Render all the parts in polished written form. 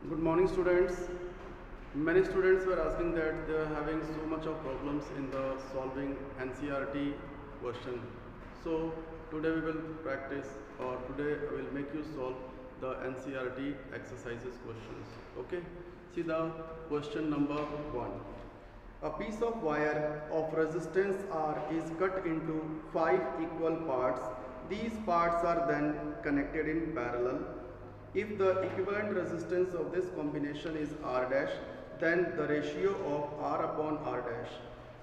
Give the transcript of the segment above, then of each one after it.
Good morning, students. Many students were asking that they are having so much of problems in the solving NCERT question. So today we will practice, or today I will make you solve the NCERT exercises questions. Okay, see the question number 1. A piece of wire of resistance R is cut into 5 equal parts. These parts are then connected in parallel. If the equivalent resistance of this combination is R dash, then the ratio of R upon R dash.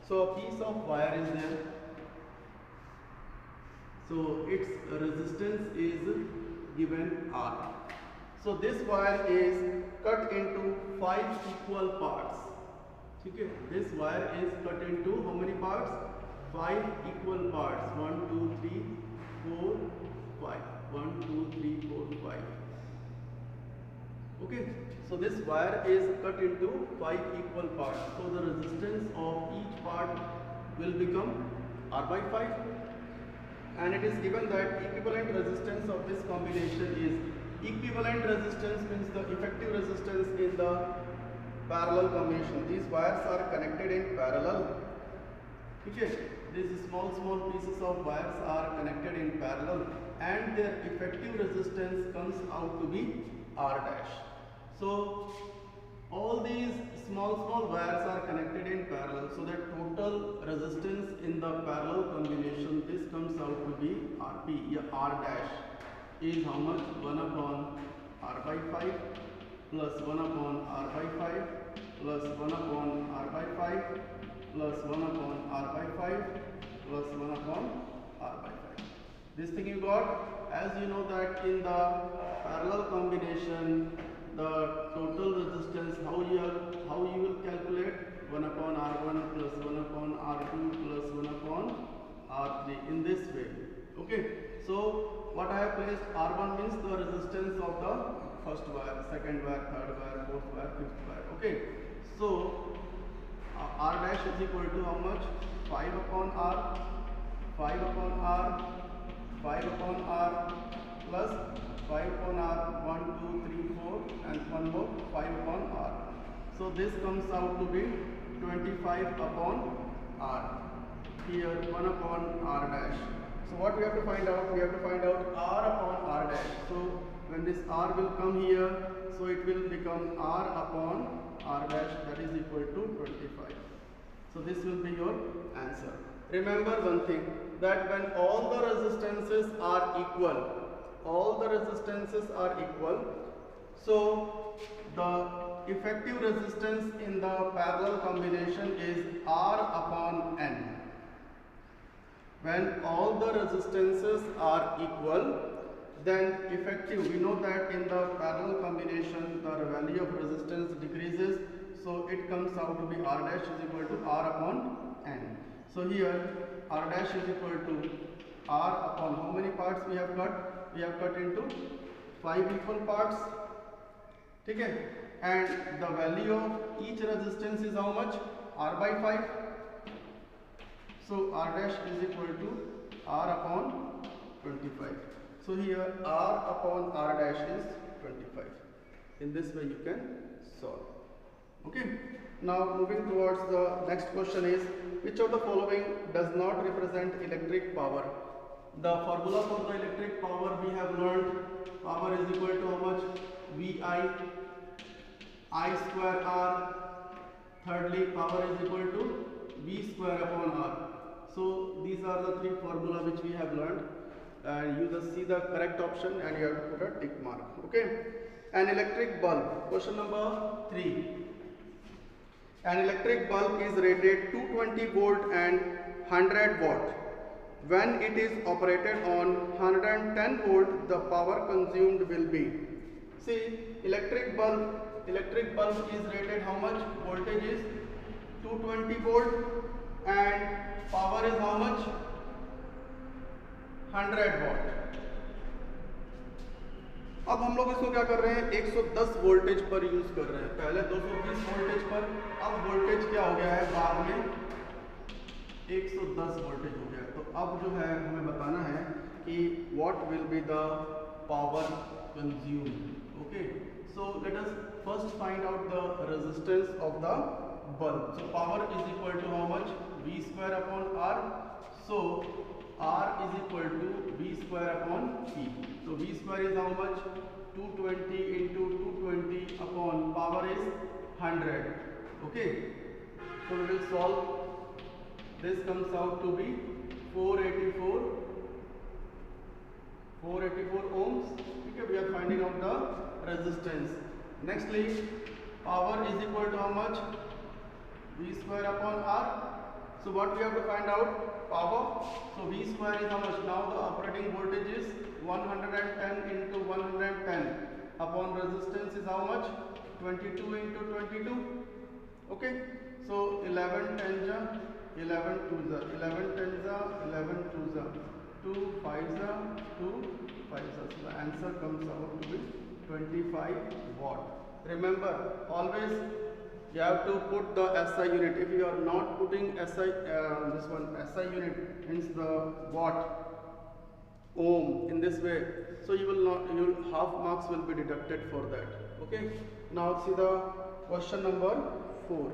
So a piece of wire is there. So its resistance is given R. So this wire is cut into 5 equal parts. Okay, this wire is cut into how many parts? 5 equal parts. 1, 2, 3, 4, 5. 1, 2, 3, 4, 5. Okay, so this wire is cut into 5 equal parts. So the resistance of each part will become R by 5. And it is given that equivalent resistance of this combination is, equivalent resistance means the effective resistance in the parallel combination. These wires are connected in parallel. Okay, these small pieces of wires are connected in parallel and their effective resistance comes out to be R dash. So all these small wires are connected in parallel, so that total resistance in the parallel combination, this comes out to be Rp. R dash is how much? 1 upon R by 5 plus 1 upon R by 5 plus 1 upon R by 5 plus 1 upon R by 5 plus 1 upon R by 5. This thing you got. As you know that in the parallel combination, the total resistance, how you will calculate? 1 upon R1 plus 1 upon R2 plus 1 upon R3 in this way. Okay, so what I have placed, R1 means the resistance of the first wire, second wire, third wire, fourth wire, fifth wire. Okay, so R dash is equal to how much? 5 upon R, 5 upon R, 5 upon R plus 5 upon R, 1, 2, 3, 4 and one more 5 upon R. So this comes out to be 25 upon R. Here 1 upon R dash. So what we have to find out? We have to find out R upon R dash. So when this R will come here, so it will become R upon R dash, that is equal to 25. So this will be your answer. Remember one thing, that when all the resistances are equal, so the effective resistance in the parallel combination is R upon N. When all the resistances are equal, then effective, we know that in the parallel combination the value of resistance decreases, so it comes out to be R dash is equal to R upon N. So here R dash is equal to R upon how many parts we have cut? We have cut into 5 equal parts. Okay, and the value of each resistance is how much? R by 5. So R dash is equal to R upon 25. So here R upon R dash is 25. In this way you can solve. Okay. Now moving towards the next question is, which of the following does not represent electric power? The formula for the electric power we have learned, power is equal to how much? VI, I square R. Thirdly, power is equal to V square upon R. So these are the 3 formula which we have learned, and you just see the correct option and you have to put a tick mark. Okay. An electric bulb, question number 3. An electric bulb is rated 220 volt and 100 watt. When it is operated on 110 volt, the power consumed will be. See, electric bulb is rated how much? Voltage is 220 volt and power is how much? 100 watt. अब हम लोग इसको क्या कर रहे हैं? 110 voltage पर use कर रहे हैं. पहले 220 वोल्टेज पर, अब वोल्टेज क्या हो गया है? बाद में 110 वोल्टेज हो गया. तो अब जो है हमें बताना है कि what will be the power consumed. Okay, so let us first find out the resistance of the bulb. So power is equal to how much? V square upon R. So R is equal to V square upon E. So V square is how much? 220 into 220 upon power is 100. Okay. So we will solve. This comes out to be 484 ohms. Okay, we are finding out the resistance. Nextly, power is equal to how much? V square upon R. So what we have to find out? Power. So V square is how much? Now the operating voltage is 110 into 110 upon resistance is how much? 22 into 22. Okay. So 11 tens are 11 twos are 11 tens are 11 twos are 2 fives are 2 fives are. So the answer comes out to be 25 watt. Remember, always you have to put the SI unit. If you are not putting SI, this one SI unit, hence the watt, ohm in this way, so you will not, your half marks will be deducted for that. Okay. Now see the question number 4.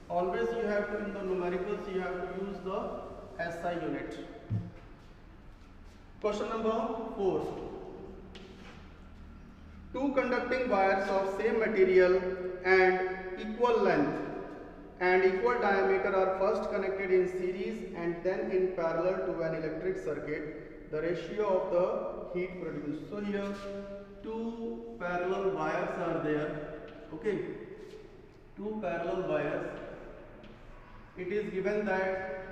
Always you have to, in the numericals, you have to use the SI unit. Question number 4. Two conducting wires of same material and equal length and equal diameter are first connected in series and then in parallel to an electric circuit. The ratio of the heat produced. So here two parallel wires are there. Okay. Two parallel wires. It is given that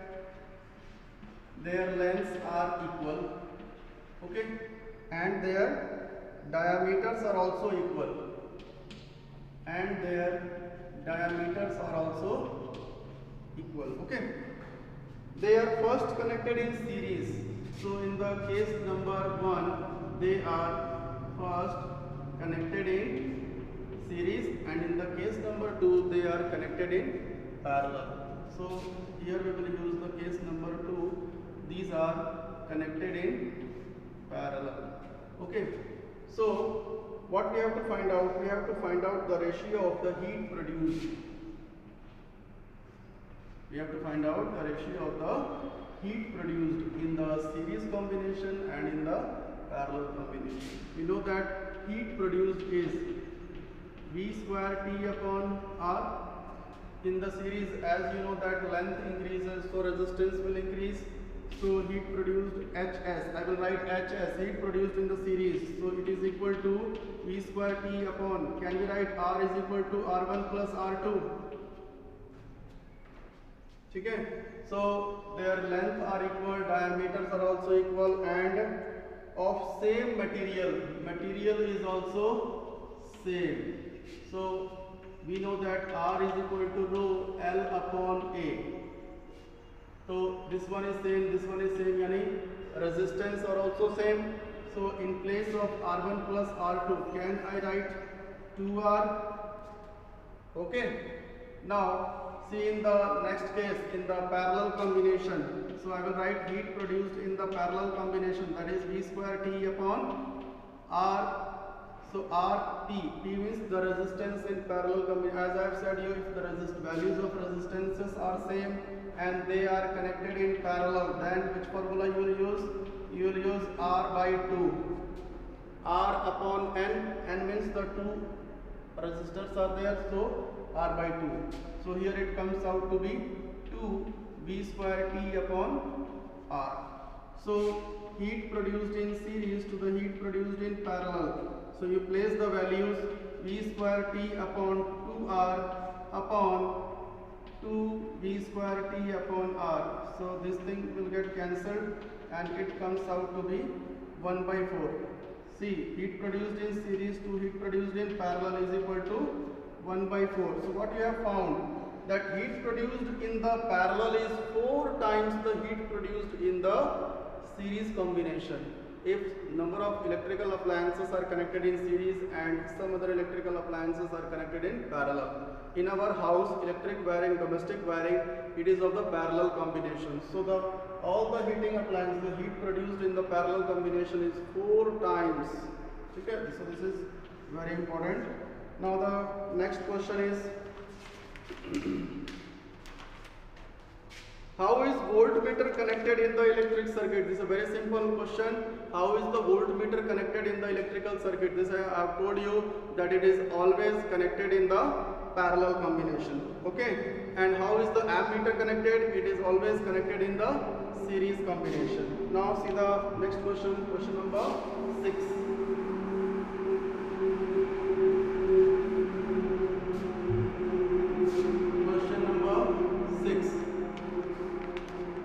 their lengths are equal. Okay. And their diameters are also equal, and their diameters are also equal. Okay. They are first connected in series. So in the case number 1, they are first connected in series, and in the case number 2, they are connected in parallel. So here we will use the case number 2. These are connected in parallel. Okay. So what we have to find out? We have to find out the ratio of the heat produced. We have to find out the ratio of the heat produced in the series combination and in the parallel combination. We know that heat produced is V square T upon R. In the series, as you know that length increases, so resistance will increase. So heat produced HS, I will write HS, heat produced in the series. So it is equal to V square T upon, can we write R is equal to R1 plus R2. Okay. So their length are equal, diameters are also equal, and of same material, material is also same. So we know that R is equal to rho L upon A. So this one is same, this one is same, yani resistance are also same. So in place of R1 plus R2, can I write 2R? Okay. Now see in the next case, in the parallel combination. So I will write heat produced in the parallel combination, that is V square T upon R. So R T, T means the resistance in parallel combination. As I have said you, if the values of resistances are same and they are connected in parallel, then which formula you will use? You will use R by 2. R upon N, N means the two resistors are there, so R by 2. So here it comes out to be 2 V square T upon R. So heat produced in series to the heat produced in parallel. So you place the values V square T upon 2R upon 2 V square T upon R. So this thing will get cancelled and it comes out to be 1 by 4. See, heat produced in series to heat produced in parallel is equal to 1 by 4. So what you have found? That heat produced in the parallel is 4 times the heat produced in the series combination. If number of electrical appliances are connected in series and some other electrical appliances are connected in parallel. In our house, electric wiring, domestic wiring, it is of the parallel combination. So all the heating appliances, the heat produced in the parallel combination is 4 times Okay, so this is very important. Now the next question is how is voltmeter connected in the electric circuit? This is a very simple question. How is the voltmeter connected in the electrical circuit? This I have told you that it is always connected in the parallel combination. Okay. And how is the ammeter connected? It is always connected in the series combination. Now see the next question, question number 6.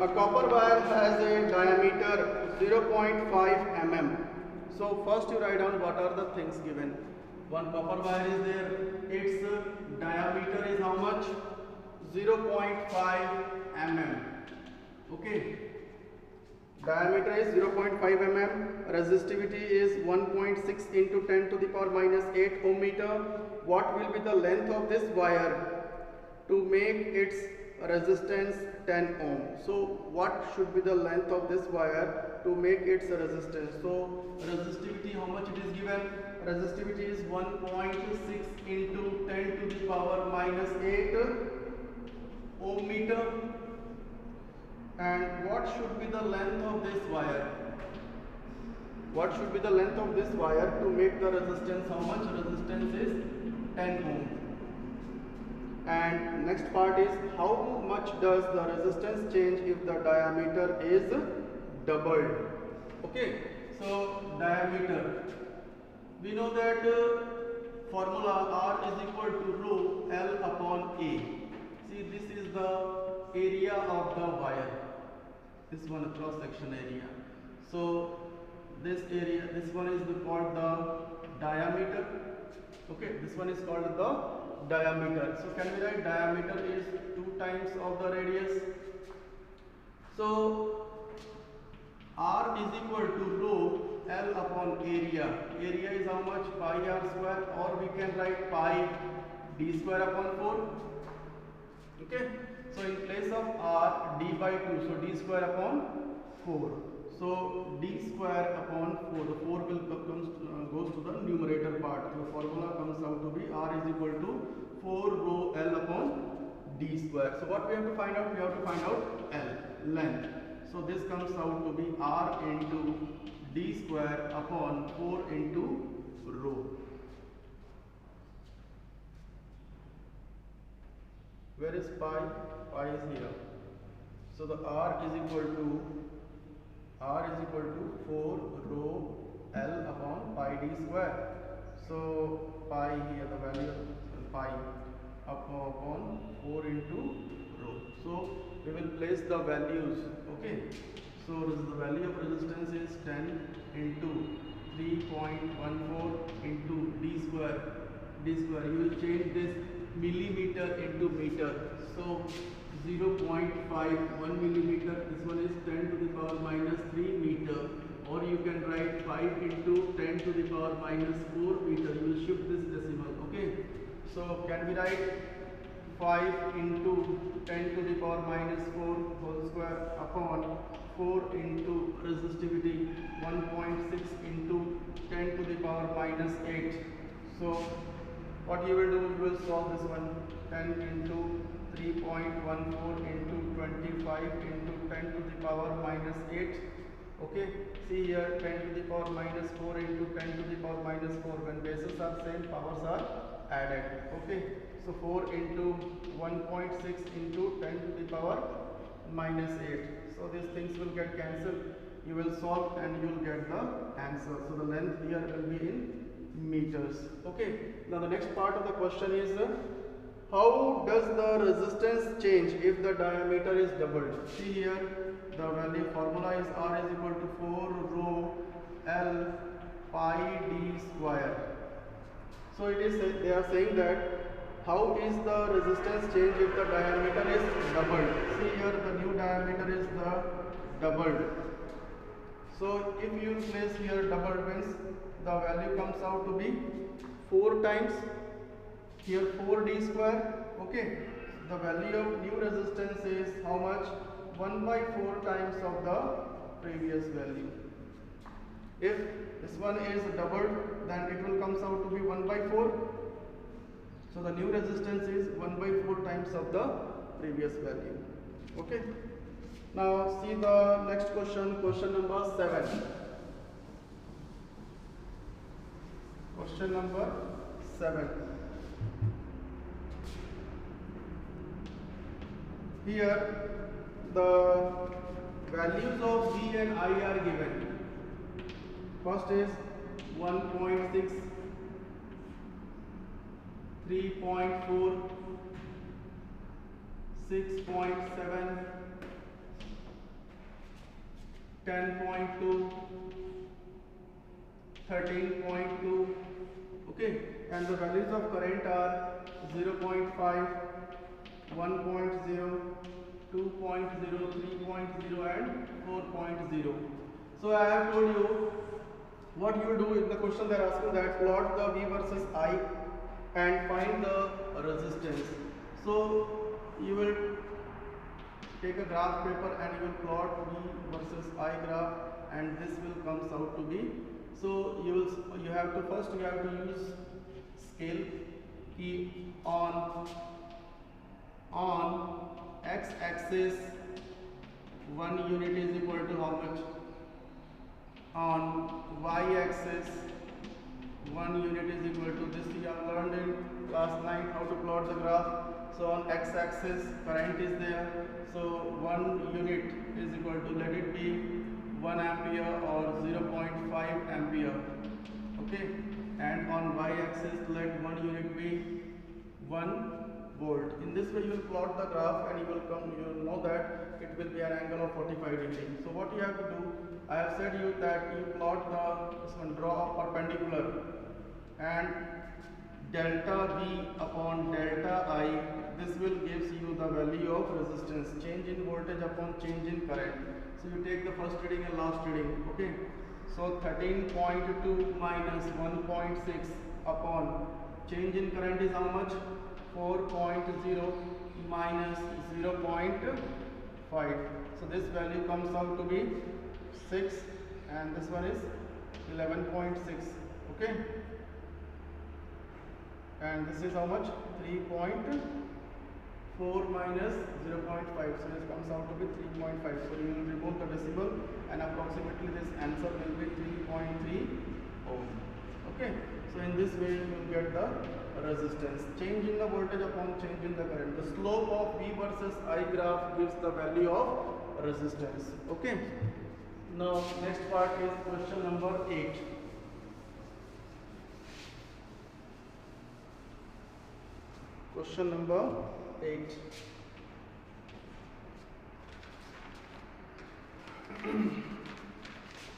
A copper wire has a diameter 0.5 mm. So first you write down what are the things given. One copper wire is there. Its diameter is how much? 0.5 mm. Okay. Diameter is 0.5 mm. Resistivity is 1.6 into 10 to the power minus 8 ohm meter. What will be the length of this wire to make its resistance 10 ohm? So what should be the length of this wire to make its resistance? So resistivity, how much it is given? Resistivity is 1.6 into 10 to the power minus 8 ohm meter. And what should be the length of this wire? What should be the length of this wire to make the resistance? How much? Resistance is 10 ohm. And next part is how much does the resistance change if the diameter is doubled? Okay, so diameter, we know that formula R is equal to rho L upon A. See, this is the area of the wire, this one cross section area. So this area, this one is called the diameter. Okay, this one is called the diameter. So can we write diameter is 2 times of the radius? So R is equal to rho L upon area. Area is how much? Pi R square, or we can write pi d square upon 4. Okay. So in place of R, d by 2. So d square upon 4. So d square upon 4. The 4 will goes to the numerator part. So formula comes out to be R is equal to 4 rho L upon d square. So what we have to find out? We have to find out L, length. So this comes out to be R into d square upon 4 into rho. Where is pi? Pi is here. So the R is equal to 4 rho L upon pi d square. So pi here, the value of pi upon 4 into rho. So we will place the values. Okay. So the value of resistance is 10 into 3.14 into d square. You will change this millimeter into meter. So 0.51 millimeter. This one is 10 to the power minus 3 meter. Or you can write 5 into 10 to the power minus 4 meter. You will shift this decimal. Okay. So can we write 5 into 10 to the power minus 4 whole square upon 4 into resistivity 1.6 into 10 to the power minus 8. So what you will do, you will solve this one. 10 into 3.14 into 25 into 10 to the power minus 8. Okay, see here 10 to the power minus 4 into 10 to the power minus 4. When bases are same, powers are added. Okay, so 4 into 1.6 into 10 to the power minus 8. So these things will get cancelled. You will solve and you will get the answer. So the length here will be in meters. Okay, now the next part of the question is how does the resistance change if the diameter is doubled? See here, the value formula is R is equal to 4 rho L pi d square. So it is, they are saying that how is the resistance change if the diameter is doubled? See here, the new diameter is the doubled. So if you place here doubled means the value comes out to be 4 times here 4d square. Okay, the value of new resistance is how much? 1 by 4 times of the previous value. If this one is doubled, then it will comes out to be 1 by 4. So the new resistance is 1 by 4 times of the previous value. Okay. Now see the next question, question number 7. Question number 7. Here the values of V and I are given. First is 1.6, 3.4, 6.7, 10.2, 13.2. Okay, and the values of current are 0.5, 1.0, 2.0, 3.0 and 4.0. So I have told you what you do in the question. They are asking that plot the V versus I and find the resistance. So you will take a graph paper and you will plot V versus I graph, and this will comes out to be. So you have to use scale key on x-axis 1 unit is equal to how much? On y-axis 1 unit is equal to this. We have learned in class 9 how to plot the graph. So on x-axis current is there. So 1 unit is equal to, let it be 1 ampere or 0.5 ampere. Okay. And on y-axis let 1 unit be 1 volt. In this way you will plot the graph and you will know that it will be an angle of 45 degrees. So what you have to do, I have said you that you plot this one, draw a perpendicular, and delta V upon delta I, this will gives you the value of resistance, change in voltage upon change in current. So you take the first reading and last reading. Okay. So 13.2 minus 1.6 upon change in current is how much? 4.0 minus 0.5. So this value comes out to be 6, and this one is 11.6. Okay. And this is how much? 3.4 minus 0.5. So this comes out to be 3.5. So you will remove the decimal and approximately this answer will be 3.3 ohm. Okay. So in this way you will get the resistance. Change in the voltage upon change in the current. The slope of V versus I graph gives the value of resistance. Okay. Now next part is question number 8. Question number 8.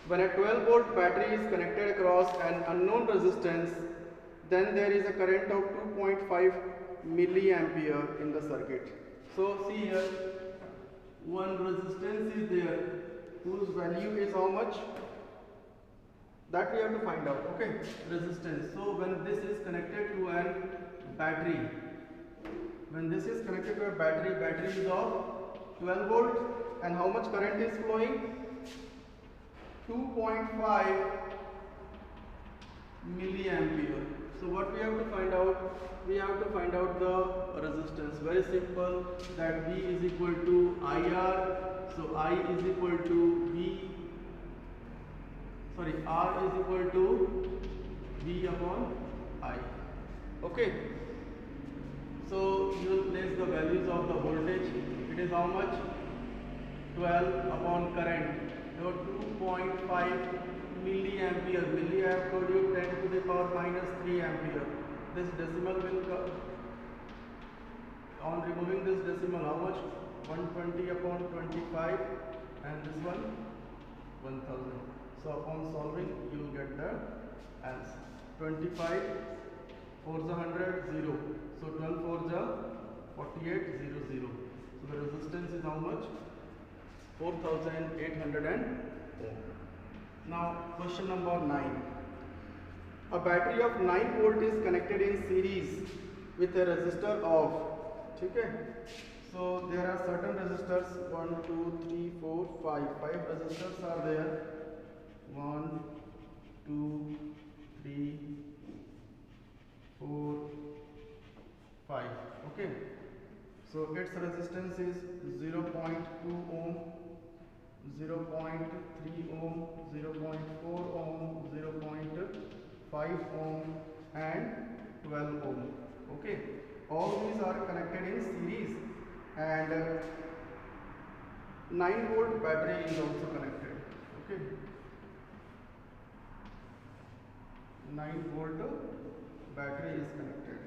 When a 12 volt battery is connected across an unknown resistance, then there is a current of 2.5 milliampere in the circuit. So see here, one resistance is there whose value is how much? That we have to find out. Okay, resistance. So when this is connected to a battery, battery is of 12 volt, and how much current is flowing? 2.5 milliampere. So what we have to find out? We have to find out the resistance. Very simple, that V is equal to IR. So I is equal to R is equal to V upon I. Okay. So you will place the values of the voltage. It is how much? 12 upon current. So 2.5 milliampere. Milli I have told you 10 to the power minus 3 ampere. This decimal will come. On removing this decimal, how much? 120 upon 25, and this one 1000. So upon solving, you will get the answer. 25 4s are 100, 0. So 12 4s are 48, 0, 0. So the resistance is how much? 4800 ohm. Now question number 9. A battery of 9 volt is connected in series with a resistor of. Okay. So there are certain resistors, 1, 2, 3, 4, 5. 5 resistors are there. 1, its resistance is 0.2 ohm, 0.3 ohm, 0.4 ohm, 0.5 ohm and 12 ohm. Okay, all these are connected in series, and 9-volt battery is also connected. Okay, 9-volt battery is connected.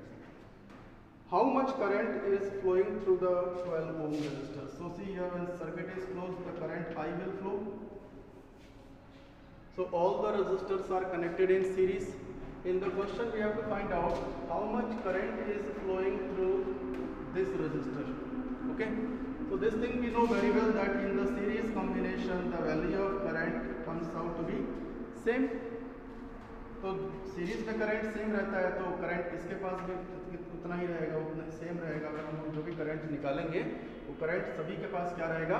How much current is flowing through the 12 ohm resistor? So see here, when circuit is closed, the current I will flow. So all the resistors are connected in series. In the question we have to find out how much current is flowing through this resistor. Okay, so this thing we know very well, that in the series combination the value of current comes out to be same. तो series में current same रहता है, तो current इसके पास भी उतना ही रहेगा, उतना सेम रहेगा। अगर हम जो भी करंट निकालेंगे वो करंट सभी के पास क्या रहेगा,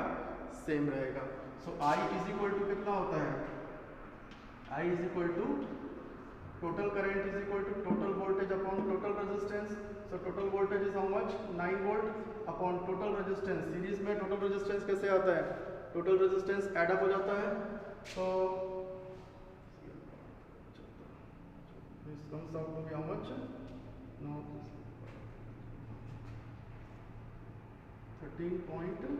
सेम रहेगा। So I is equal to कितना होता है, I is equal to total current is equal to total voltage upon total resistance. So total voltage is how much, 9 volt upon total resistance. Series में total resistance कैसे आता है, total resistance add up हो जाता है। तो this comes out to be how much, no, 13.4.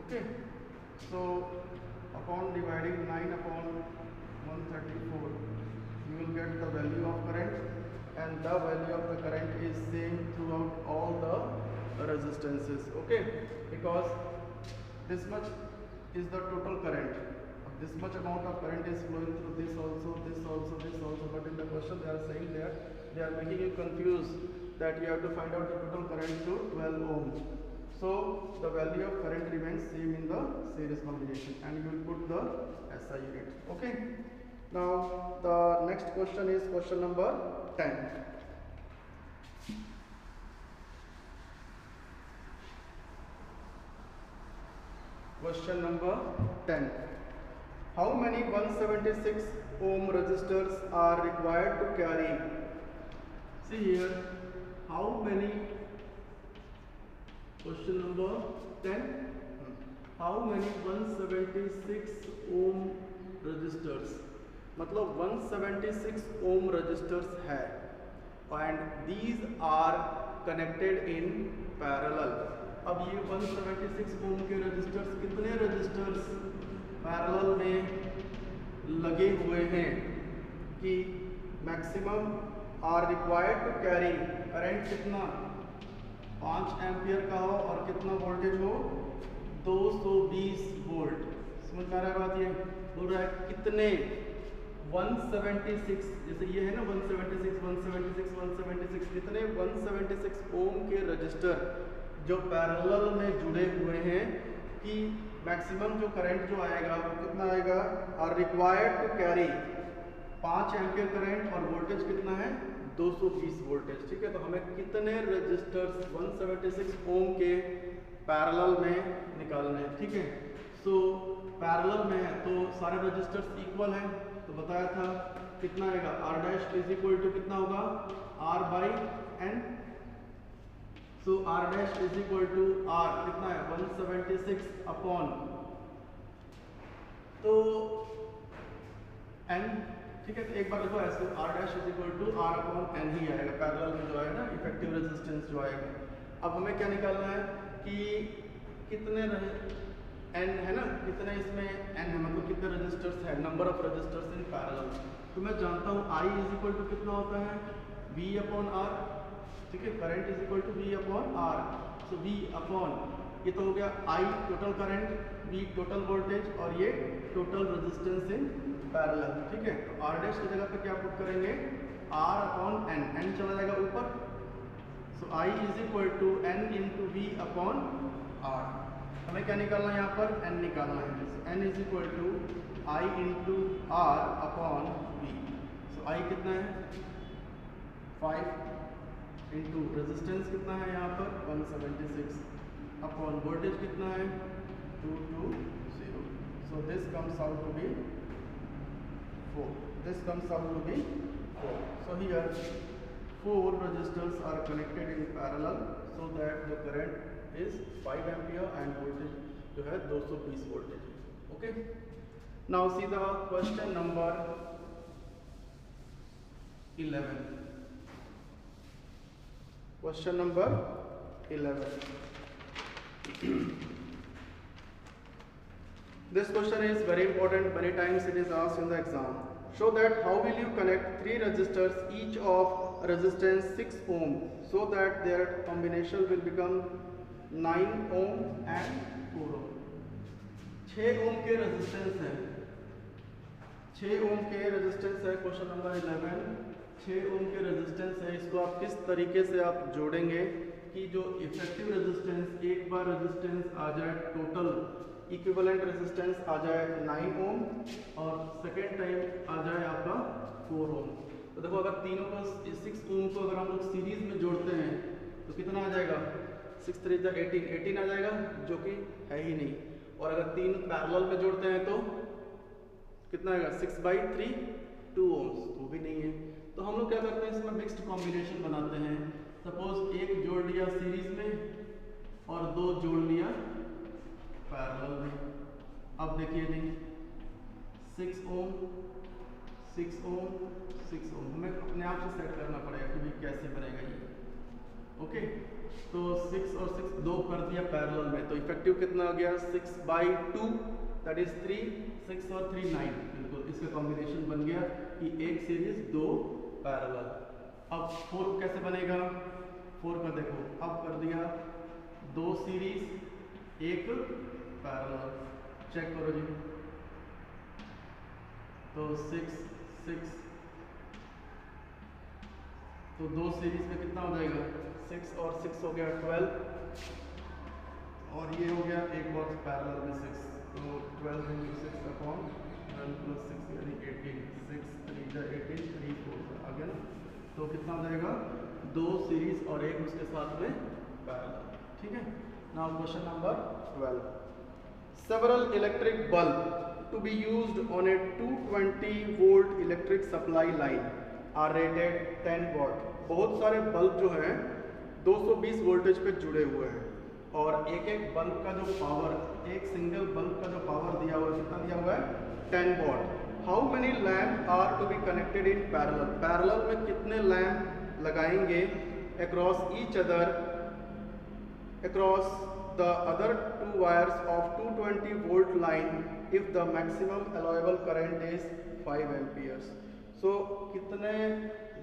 okay, so upon dividing 9 upon 134 you will get the value of current, and the value of the current is same throughout all the resistances. Okay, because this much is the total current, this much amount of current is flowing through this also, this also, this also, but in the question they are saying that they are making you confused that you have to find out the total current through 12 ohm. So the value of current remains same in the series combination, and you will put the SI unit. Okay, now the next question is question number 10. Question number 10. How many 176 ohm resistors are required to carry? See here, how many, question number 10, how many 176 ohm resistors, मतलब 176 ohm resistors है, and these are connected in parallel. अब ये 176 ohm के resistors, कितने resistors parallel में लगे हुए हैं कि maximum R required to carry current कितना, 5 एम्पियर का हो और कितना वोल्टेज हो, 220 वोल्ट। समझ में आ रहा है बात, ये बोल रहा है कितने 176, जैसे ये है ना 176 176 176, कितने 176 ओम के रजिस्टर जो पैरेलल में जुड़े हुए हैं कि मैक्सिमम जो करंट जो आएगा वो कितना आएगा, और required to carry 5 ampere current और वोल्टेज कितना है 220 वोल्टेज। ठीक है, तो हमें कितने रजिस्टर्स 176 ओम के पैरेलल में निकालने हैं। ठीक है, सो पैरेलल में है तो सारे रजिस्टर्स इक्वल हैं, तो बताया था कितना आएगा, R dash is equal to कितना होगा, R by N. So R dash is equal to R कितना है 176 अपॉन, तो एन। ठीक है, तो एक बार देखो ऐसे R dash is equal to R upon N ही आएगा, पैरेलल में जो है ना इफेक्टिव रेजिस्टेंस जो आएगा। अब हमें क्या निकालना है कि कितने एन है ना, कितने इसमें एन है, मतलब कितने रजिस्टर्स है, number of resistors in parallel. तो मैं जानता हूँ आई इज इक्वल टू कितना होता है वी अपॉन आर। ठीक है, current is equal to V upon R. So V upon, ये तो हो गया I total current, V total voltage, और ये टोटल रेजिस्टेंस इन पैरेलल। ठीक है, तो आर डैश की जगह पे क्या पुट करेंगे, आर अपॉन एन, एन चला जाएगा ऊपर। So I is equal to N into V upon R. हमें क्या निकालना है यहाँ पर, एन निकालना है। N is equal to I into R upon V. So I कितना है 5 इंटू रेजिस्टेंस कितना है यहाँ पर 176 अपॉन वोल्टेज कितना है 220। So this comes out to be 4, this comes out to be 4। So here 4 resistors are connected in parallel, so so that the current is 5 ampere end voltage जो है 220 voltage है। Okay, now see the question number 11। Question number 11. This question is very important. Many times it is asked in the exam. Show that how will you connect 3 resistors, each of resistance 6 ohm, so that their combination will become 9 ohm and 4 ohm. 6 ohm के resistance है, 6 ओम के resistance है। Question number 11, 6 ओम के resistance है। इसको आप किस तरीके से आप जोड़ेंगे कि जो इफेक्टिव रेजिस्टेंस, एक बार रेजिस्टेंस आ जाए, टोटल इक्विवेलेंट रेजिस्टेंस आ जाए 9 ओम और सेकेंड टाइम आ जाए आपका 4 ओम। तो देखो अगर तीनों को 6 ओम को अगर हम लोग सीरीज में जोड़ते हैं तो कितना आ जाएगा, 6 3 18 आ जाएगा, जो कि है ही नहीं। और अगर तीन पैरेलल में जोड़ते हैं तो कितना आएगा, 6/3 2 ओम्स, वो भी नहीं है। तो हम लोग क्या करते हैं, इसमें मिक्स्ड कॉम्बिनेशन बनाते हैं। सपोज एक जोड़ लिया सीरीज में और 2 जोड़ लिया पैरेलल में। अब देखिए जी 6 ओम 6 ओम 6 ओम, हमें अपने आप से सेट करना पड़ेगा कि भाई कैसे बनेगा ये। ओके, तो 6 और 6 2 कर दिया पैरेलल में, तो इफेक्टिव कितना आ गया, 6/2 दैट इज 3, 6 और 3 9। बिल्कुल इसका कॉम्बिनेशन बन गया कि एक सीरीज 2 पैरेलल। अब 4 कैसे बनेगा, 4 का देखो अब कर दिया 2 सीरीज 1 पैरेलल, चेक करो जी। तो 6 6, तो 2 सीरीज में कितना हो जाएगा, 6 और 6 हो गया 12, और ये हो गया एक और पैरेलल में 6, तो 12 × 6 अपॉन 12 + 6 यानी 18, 6 3 18 3 4 आ गया ना। तो कितना हो जाएगा, 2 सीरीज और एक उसके साथ में पैरेलल। ठीक है, now question number 12। Several electric bulb to be used on a 220 volt electric supply line are rated 10 watt। बहुत सारे बल्ब जो हैं 220 वोल्टेज पे जुड़े हुए हैं और एक एक बल्ब का जो पावर, एक सिंगल बल्ब का जो पावर दिया हुआ है, कितना दिया हुआ है, 10 watt. How many lamp are to be connected in parallel, parallel में कितने लैम्प लगाएंगे across each other, across the other 2 wires of 220 volt line if the maximum allowable current is 5 amperes. So कितने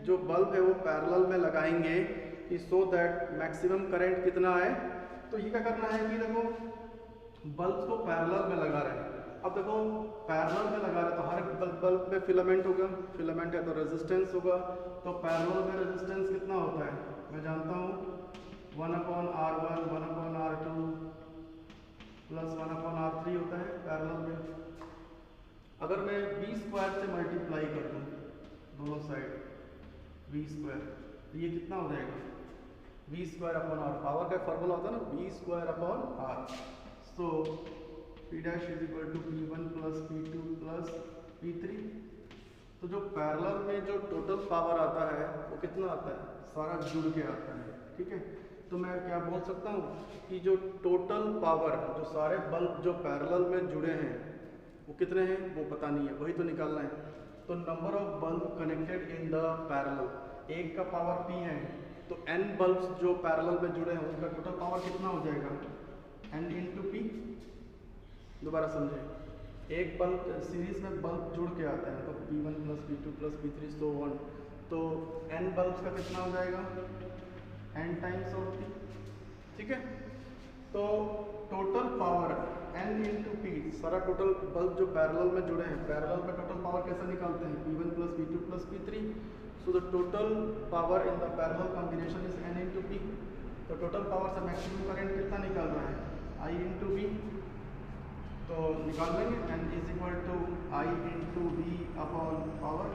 जो बल्ब है वो parallel में लगाएंगे कि सो दैट मैक्सिमम करंट कितना आए। तो ये क्या करना है कि देखो बल्ब को पैरेलल में लगा रहे हैं। अब देखो पैरेलल में लगा रहे तो हर एक बल्ब में फिलामेंट होगा, फिलामेंट है तो रेजिस्टेंस होगा। तो पैरेलल में रेजिस्टेंस कितना होता है, मैं जानता हूँ 1/R1 1/R2 प्लस 1/R3 होता है पैरेलल में। अगर मैं V² से मल्टीप्लाई कर दूँ दोनों साइड V², तो ये कितना हो जाएगा, V²/R। पावर का फॉर्मूला होता है ना, V²/R। सो P' = P1 + P2 + P3। तो जो पैरेलल में जो टोटल पावर आता है वो कितना आता है, सारा जुड़ के आता है। ठीक है, तो मैं क्या बोल सकता हूँ कि जो टोटल पावर, जो सारे बल्ब जो पैरेलल में जुड़े हैं वो कितने हैं वो पता नहीं है, वही तो निकालना है। तो number of bulb connected in the parallel, एक का पावर P है तो n बल्ब्स जो पैरेलल में जुड़े हैं उनका टोटल पावर कितना हो जाएगा, n × P। दोबारा समझे, एक बल्ब सीरीज में बल्ब जुड़ के आता है तो P1 + P2 + P3 so on, तो n बल्ब्स का कितना हो जाएगा, n टाइम्स ऑफ P। ठीक है, तो टोटल पावर n × P, सारा टोटल बल्ब जो पैरेलल में जुड़े हैं, पैरेलल में टोटल पावर कैसे निकालते हैं, P1 + P2 + P3। So the total power in the parallel combination is n × P। तो टोटल पावर से मैक्सिमम करंट कितना निकालना है, I × V। तो निकाल लेंगे n = I × V/पावर।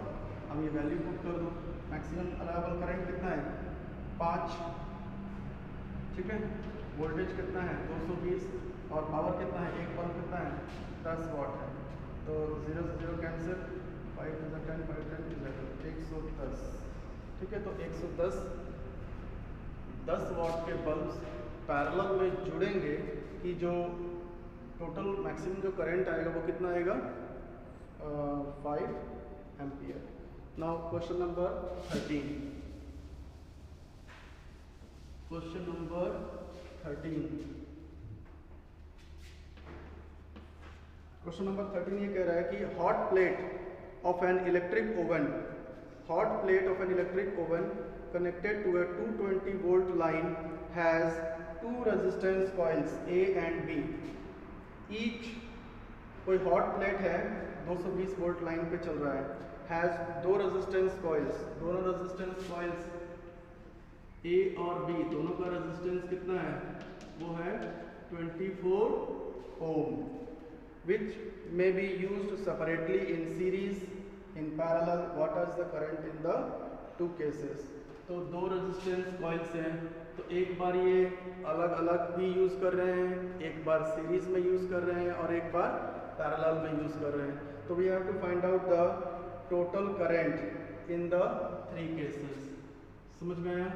अब ये वैल्यू पुट कर दो, मैक्सिमम अलाउएबल करंट कितना है 5। ठीक है, वोल्टेज कितना है 220 और पावर कितना है, एक बल्ब कितना है 10 वाट है। तो 0 से 0 कैंसिल, 5 × 10 5 × 10 11 110। ठीक है, तो 110 10 वाट के बल्ब्स पैरेलल में जुड़ेंगे कि जो टोटल मैक्सिमम जो करंट आएगा वो कितना आएगा 5 ampere. Now question number 13। Question number 13। Question number 13 ये कह रहा है कि hot plate of an electric oven, hot plate of an electric oven connected to a 220 volt line has two resistance coils A and B. Each कोई hot plate है 220 volt line पे चल रहा है, has दो resistance coils, दोनों resistance coils A और B दोनों का resistance कितना है, वो है 24 ohm, which may be used separately in series, in parallel. What is the current in the two cases? तो दो रेजिस्टेंस कॉइल्स हैं, तो एक बार ये अलग अलग भी यूज़ कर रहे हैं, एक बार सीरीज में यूज़ कर रहे हैं और एक बार पैरेलल में यूज़ कर रहे हैं। तो we have to find out the total current in the three cases. समझ में आया?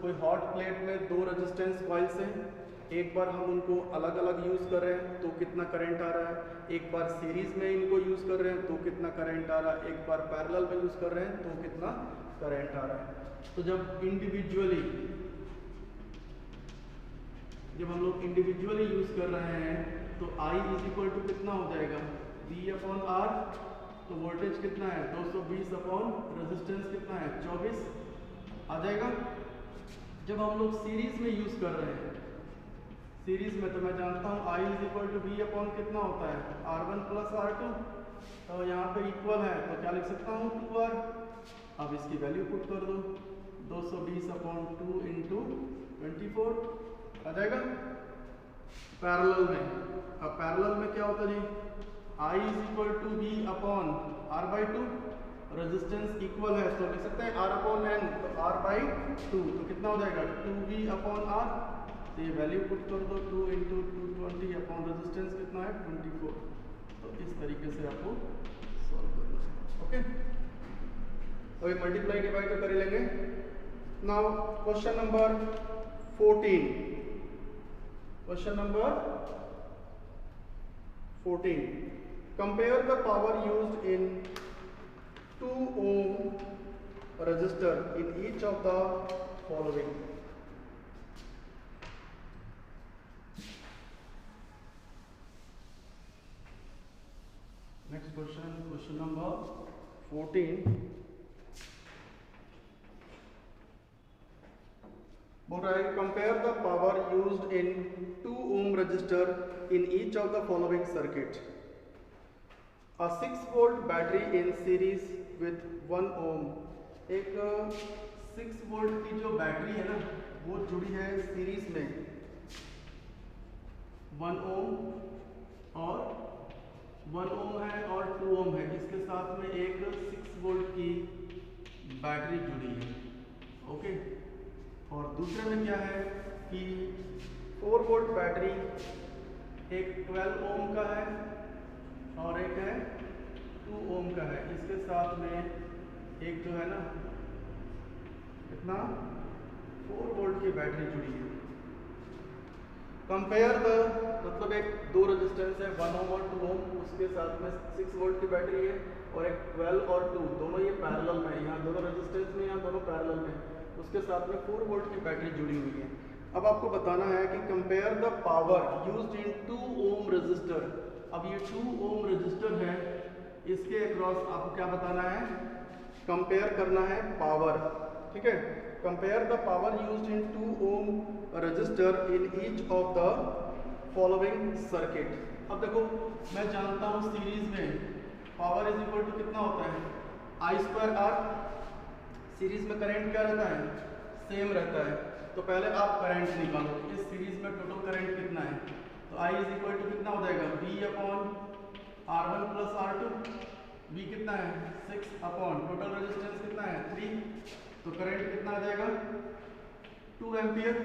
कोई हॉट प्लेट में दो रेजिस्टेंस कॉइल्स हैं, एक बार हम उनको अलग अलग यूज़ कर रहे हैं तो कितना करंट आ रहा है, एक बार सीरीज में इनको यूज़ कर रहे हैं तो कितना करंट आ रहा है, एक बार पैरेलल में यूज़ कर रहे हैं तो कितना करंट आ रहा है। तो जब हम लोग इंडिविजुअली यूज़ कर रहे हैं तो I इज इक्वल टू कितना हो जाएगा, V/R। तो वोल्टेज कितना है 220 अपॉन रेजिस्टेंस कितना है 24 आ जाएगा। जब हम लोग सीरीज में यूज़ कर रहे हैं, सीरीज में, तो मैं जानता हूँ I is equal to V upon कितना होता है R1 प्लस R2। तो यहाँ पे इक्वल है तो क्या लिख सकता हूँ 2R। अब इसकी वैल्यू पुट कर दो, 220 अपॉन 2 इंटू 24 आ जाएगा। पैरेलल में, अब पैरेलल में क्या होता है जी, I is equal to V upon R/2, resistance equal है तो लिख सकते हैं R अपॉन N, तो R/2 तो कितना हो जाएगा 2V अपॉन R। तो ये वैल्यू पुट कर दो, 2 इंटू 220 अपॉन रेजिस्टेंस कितना है 24। तो इस तरीके से आपको सॉल्व करना है। ओके, अभी मल्टीप्लाई डिवाइड तो कर ही लेंगे। Now question number 14। Question number 14, compare the power used in 2 ohm resistor in each of the following. Next question, question number 14 बोल रहा है compare the power used in 2 ohm resistor in each of the following circuit. A 6 volt battery in series with 1 ohm. एक 6 volt की जो battery है ना वो जुड़ी है सीरीज में 1 ohm और 1 ohm है और 2 ohm है, इसके साथ में एक 6 वोल्ट की बैटरी जुड़ी है। ओके, और दूसरे में क्या है कि 4 वोल्ट बैटरी, एक 12 ohm का है और एक है 2 ohm का है, इसके साथ में एक जो है ना कितना 4 वोल्ट की बैटरी जुड़ी है। कंपेयर द, मतलब एक दो रेजिस्टेंस है 1 ohm और 2 ohm, उसके साथ में 6 वोल्ट की बैटरी है और एक 12 और 2 दोनों ये पैरेलल में, यहाँ दोनों रेजिस्टेंस में, यहाँ दोनों पैरेलल में, उसके साथ में 4 वोल्ट की बैटरी जुड़ी हुई है। अब आपको बताना है कि compare the power used in 2 ohm resistor. अब ये 2 ohm रेजिस्टर है, इसके अक्रॉस आपको क्या बताना है, कंपेयर करना है पावर। ठीक है, compare the power used in 2 ohm resistor in each of the following circuit. अब देखो मैं जानता हूँ सीरीज में पावर इज इक्वल टू कितना होता है I/R। सीरीज में करंट क्या रहता है, सेम रहता है। तो पहले आप करंट निकालो, इस सीरीज में टोटल करंट कितना है, तो I इज इक्वल टू कितना हो जाएगा V upon R1 plus R2। V कितना है 6 अपॉन टोटल रेजिस्टेंस कितना है 3, तो करंट कितना आ जाएगा 2 ampere.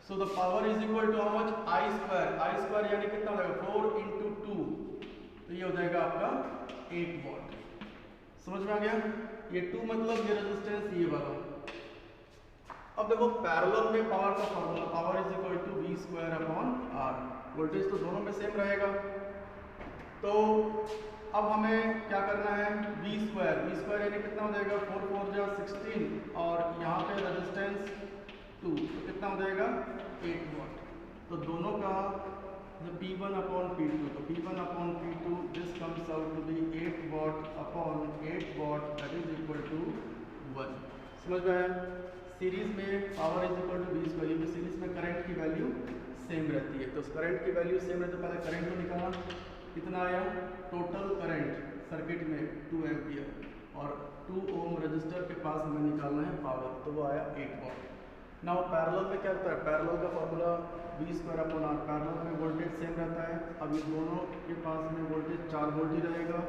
So the power is equal to how much I square यानी कितना हो जाएगा 4 इंटू 2, तो ये हो जाएगा आपका 8 वॉट। समझ में आ गया? ये 2 मतलब ये रेजिस्टेंस ये वाला, अब देखो पैरेलल में पावर का formula, power is equal to V square upon R. Voltage तो दोनों में सेम रहेगा, तो अब हमें क्या करना है, वी स्क्वायर यानी कितना हो जाएगा 4 4 जा 16 और यहाँ पे रेजिस्टेंस 2, तो कितना हो जाएगा 8 वॉट। तो दोनों का P1 अपॉन P2, तो P1 upon P2 this comes out to be 8 watt upon 8 watt that is equal to 1। समझ में आया? सीरीज में power is equal to V square, ये सीरीज में करंट की वैल्यू सेम रहती है, तो करंट की वैल्यू सेम रहती है। पहले करंट को निकाला, कितना आया टोटल करंट सर्किट में 2 एम्पियर और 2 ओम रजिस्टर के पास हमें निकालना है पावर, तो वो आया 8 वॉट। नाउ पैरेलल में क्या होता है, पैरेलल का formula V square upon R, parallel में वोल्टेज सेम रहता है। अब ये दोनों के पास में वोल्टेज 4 वोल्ट ही रहेगा,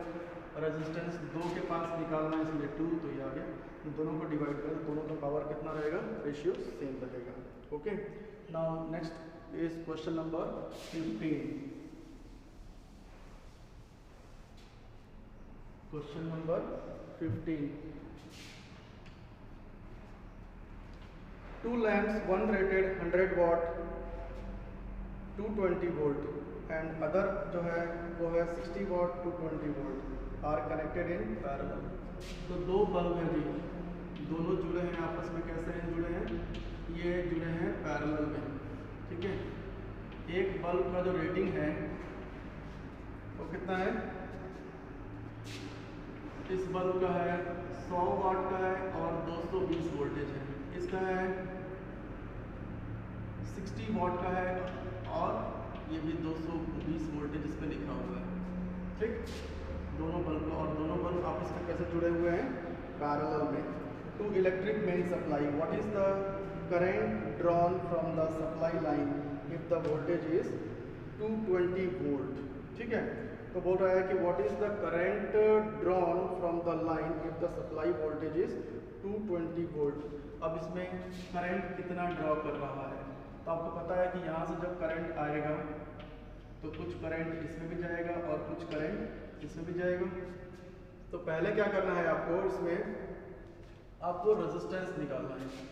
रेजिस्टेंस 2 के पास निकालना है इसलिए 2, तो ये आ गया। तो दोनों को डिवाइड करें, दोनों का पावर कितना रहेगा, रेशियो सेम रहेगा। Okay, now next is question number 15। Question number 15. 2 lamps, one rated 100 watt, 220 volt and other जो है वो है 60 watt 220 volt are connected in parallel। तो दो बल्ब हैं जी, दोनों जुड़े हैं आपस में, कैसे हैं जुड़े हैं, ये जुड़े हैं पैरेलल में, ठीक है। एक बल्ब का जो रेटिंग है वो कितना है, इस बल्ब का है 100 वाट का है और 220 वोल्टेज है, इसका है 60 वाट का है और ये भी 220 वोल्टेज इस पर लिखा हुआ है, ठीक। दोनों बल्ब का, और दोनों बल्ब आपस में कैसे जुड़े हुए हैं, पैरेलल में। To electric main supply, what is the current drawn from the supply line if the voltage is 220 volt, ठीक है। तो बोल रहा है कि what is the current drawn from the line if the supply voltage is 220 volt. अब इसमें current कितना ड्रॉ कर रहा है, तो आपको पता है कि यहाँ से जब करंट आएगा तो कुछ करंट इसमें भी जाएगा और कुछ करंट इसमें भी जाएगा। तो पहले क्या करना है आपको, इसमें आपको रेजिस्टेंस निकालना है।